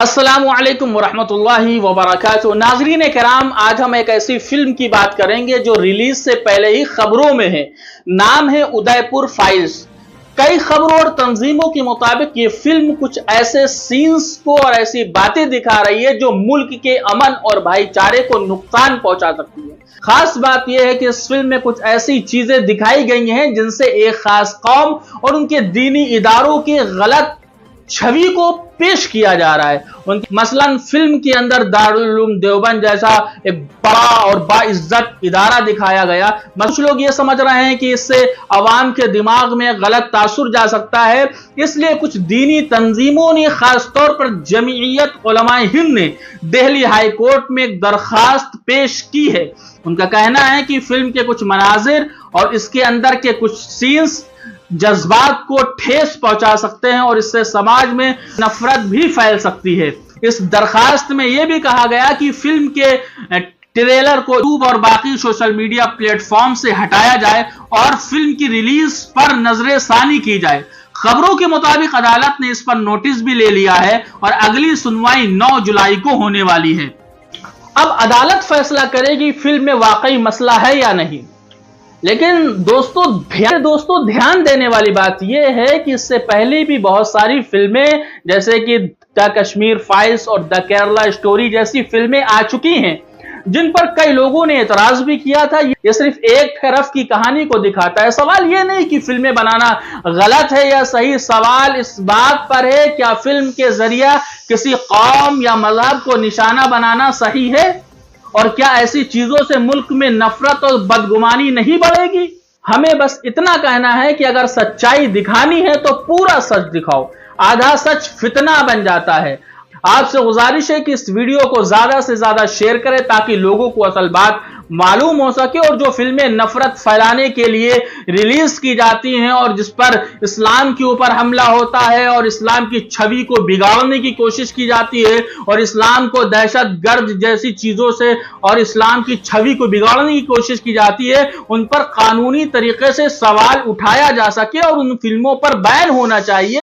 अस्सलामुअलैकुम वरहमतुल्लाहि वबरकातुहू। नाज़रीन कराम, आज हम एक ऐसी फिल्म की बात करेंगे जो रिलीज से पहले ही खबरों में है। नाम है उदयपुर फाइल्स। कई खबरों और तंजीमों के मुताबिक ये फिल्म कुछ ऐसे सीन्स को और ऐसी बातें दिखा रही है जो मुल्क के अमन और भाईचारे को नुकसान पहुंचा सकती है। खास बात यह है कि इस फिल्म में कुछ ऐसी चीजें दिखाई गई हैं जिनसे एक खास कौम और उनके दीनी इदारों की गलत छवि को पेश किया जा रहा है। मसलन फिल्म के अंदर दारुल उलूम देवबंद जैसा एक बड़ा और बाइज्जत इदारा दिखाया गया। कुछ लोग ये समझ रहे हैं कि इससे अवाम के दिमाग में गलत तासुर जा सकता है, इसलिए कुछ दीनी तंजीमों ने, खासतौर पर जमीयत उलमाए हिंद ने दिल्ली हाई कोर्ट में एक दरखास्त पेश की है। उनका कहना है कि फिल्म के कुछ मनाजिर और इसके अंदर के कुछ सीन्स जज्बात को ठेस पहुंचा सकते हैं और इससे समाज में नफरत भी फैल सकती है। इस दरखास्त में यह भी कहा गया कि फिल्म के ट्रेलर को यूट्यूब और बाकी सोशल मीडिया प्लेटफॉर्म से हटाया जाए और फिल्म की रिलीज पर नजरसानी की जाए। खबरों के मुताबिक अदालत ने इस पर नोटिस भी ले लिया है और अगली सुनवाई 9 जुलाई को होने वाली है। अब अदालत फैसला करेगी फिल्म में वाकई मसला है या नहीं। लेकिन दोस्तों ध्यान देने वाली बात यह है कि इससे पहले भी बहुत सारी फिल्में जैसे कि द कश्मीर फाइल्स और द केरला स्टोरी जैसी फिल्में आ चुकी हैं, जिन पर कई लोगों ने एतराज भी किया था। ये सिर्फ एक तरफ की कहानी को दिखाता है। सवाल ये नहीं कि फिल्में बनाना गलत है या सही, सवाल इस बात पर है क्या फिल्म के जरिए किसी कौम या मजहब को निशाना बनाना सही है, और क्या ऐसी चीजों से मुल्क में नफरत और बदगुमानी नहीं बढ़ेगी। हमें बस इतना कहना है कि अगर सच्चाई दिखानी है तो पूरा सच दिखाओ, आधा सच फितना बन जाता है। आपसे गुजारिश है कि इस वीडियो को ज्यादा से ज्यादा शेयर करें ताकि लोगों को असल बात मालूम हो सके। और जो फिल्में नफरत फैलाने के लिए रिलीज की जाती हैं और जिस पर इस्लाम के ऊपर हमला होता है और इस्लाम की छवि को बिगाड़ने की कोशिश की जाती है और इस्लाम को दहशतगर्द जैसी चीजों से और इस्लाम की छवि को बिगाड़ने की कोशिश की जाती है, उन पर कानूनी तरीके से सवाल उठाया जा सके और उन फिल्मों पर बैन होना चाहिए।